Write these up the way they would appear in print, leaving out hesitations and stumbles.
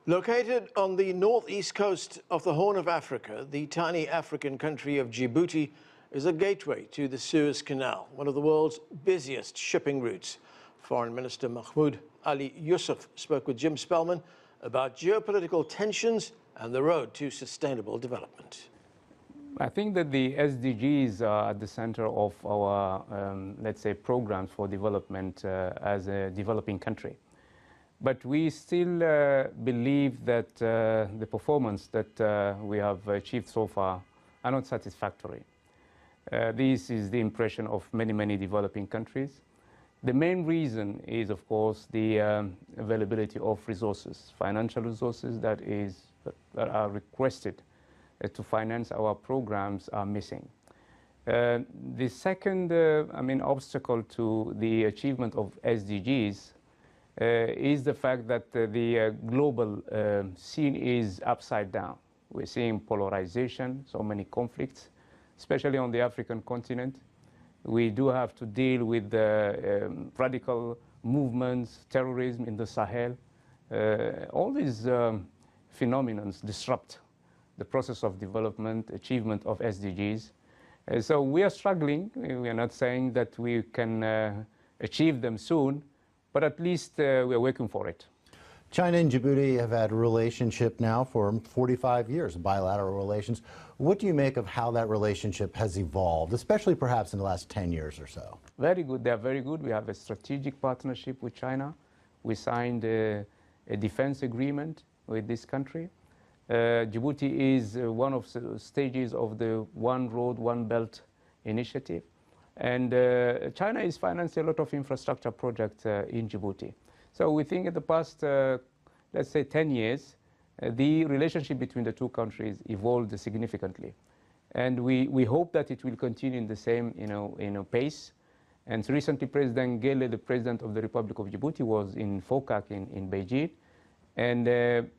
Located on the northeast coast of the Horn of Africa, the tiny African country of Djibouti is a gateway to the Suez Canal, one of the world's busiest shipping routes. Foreign Minister Mahmoud Ali Yusuf spoke with Jim Spellman about geopolitical tensions and the road to sustainable development. I think that the SDGs are at the center of our, let's say, programs for development as a developing country. But we still believe that the performance that we have achieved so far are not satisfactory. This is the impression of many developing countries. The main reason is, of course, the availability of resources, financial resources that are requested to finance our programs are missing. The second, obstacle to the achievement of SDGs is the fact that the global scene is upside down. We're seeing polarization, so many conflicts, especially on the African continent. We do have to deal with radical movements, terrorism in the Sahel. All these phenomena disrupt the process of development, achievement of SDGs. So we are struggling. We are not saying that we can achieve them soon, but at least we are working for it. China and Djibouti have had a relationship now for 45 years, bilateral relations. What do you make of how that relationship has evolved, especially perhaps in the last 10 years or so? Very good. They are very good. We have a strategic partnership with China. We signed a defense agreement with this country. Djibouti is one of the stages of the One Road, One Belt initiative. And China is financing a lot of infrastructure projects in Djibouti. So we think in the past, let's say 10 years, the relationship between the two countries evolved significantly. And we hope that it will continue in the same pace. And recently President Gele, the President of the Republic of Djibouti, was in FOCAC in Beijing. And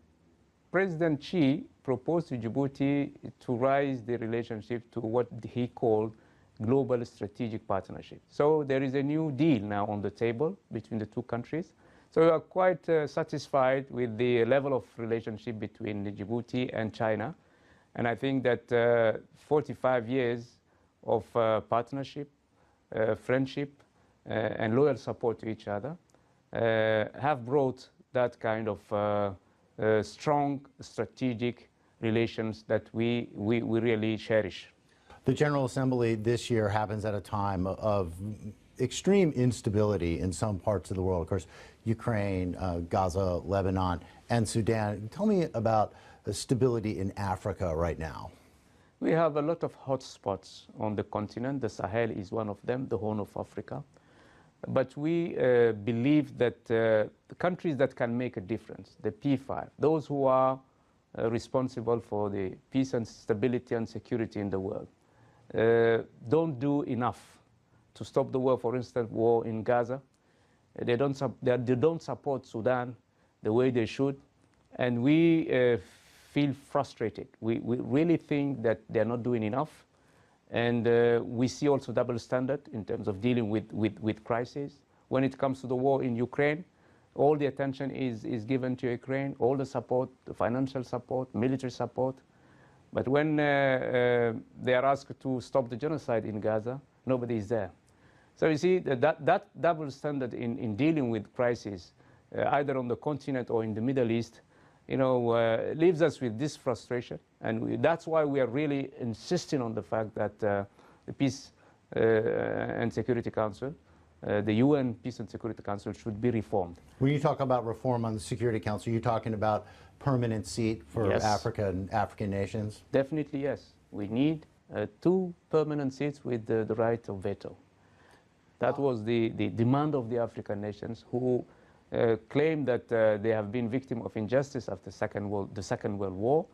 President Xi proposed to Djibouti to raise the relationship to what he called global strategic partnership. So there is a new deal now on the table between the two countries. So we are quite satisfied with the level of relationship between Djibouti and China. And I think that 45 years of partnership, friendship, and loyal support to each other have brought that kind of strong strategic relations that we really cherish. The General Assembly this year happens at a time of extreme instability in some parts of the world. Of course, Ukraine, Gaza, Lebanon, and Sudan. Tell me about the stability in Africa right now. We have a lot of hot spots on the continent. The Sahel is one of them, the Horn of Africa. But we believe that the countries that can make a difference, the P5, those who are responsible for the peace and stability and security in the world, don't do enough to stop the war. For instance, war in Gaza. They don't support Sudan the way they should. And we feel frustrated. We really think that they're not doing enough. And we see also double standard in terms of dealing with crisis. When it comes to the war in Ukraine, all the attention is given to Ukraine, all the support, the financial support, military support. But when they are asked to stop the genocide in Gaza, nobody is there. So you see that double standard in dealing with crisis, either on the continent or in the Middle East, leaves us with this frustration. And that's why we are really insisting on the fact that the Peace and Security Council, the UN Peace and Security Council, should be reformed. When you talk about reform on the Security Council, you're talking about permanent seat for Africa and African nations? Definitely, yes. We need 2 permanent seats with the right of veto. That was the demand of the African nations, who claim that they have been victims of injustice after the Second World War.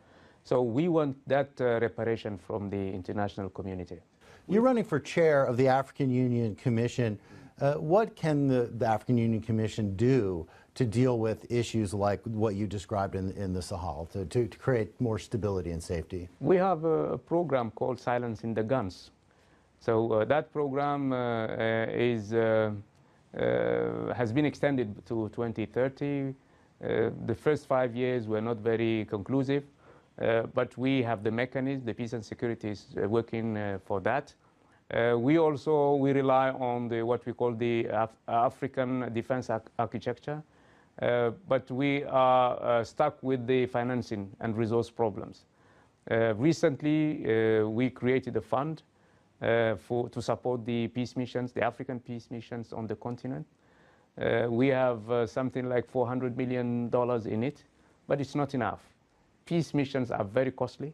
So we want that reparation from the international community. You're running for chair of the African Union Commission. What can the African Union Commission do to deal with issues like what you described in the Sahel, to create more stability and safety? We have a program called Silencing the Guns. So that program has been extended to 2030. The first 5 years were not very conclusive, but we have the mechanism, the peace and security is working for that. We rely on what we call the African defense architecture, but we are stuck with the financing and resource problems. Recently, we created a fund to support the peace missions, the African peace missions on the continent. We have something like $400 million in it, but it's not enough. Peace missions are very costly,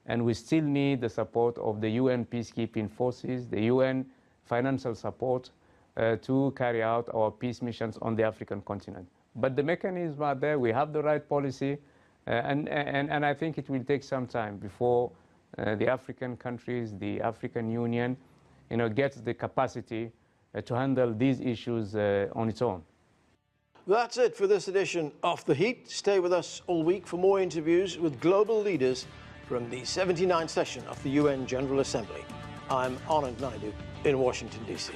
and we still need the support of the UN peacekeeping forces, the UN financial support to carry out our peace missions on the African continent. But the mechanisms are there, we have the right policy, and I think it will take some time before the African countries, the African Union, gets the capacity to handle these issues on its own. That's it for this edition of The Heat. Stay with us all week for more interviews with global leaders from the 79th session of the UN General Assembly. I'm Anand Naidu in Washington, D.C.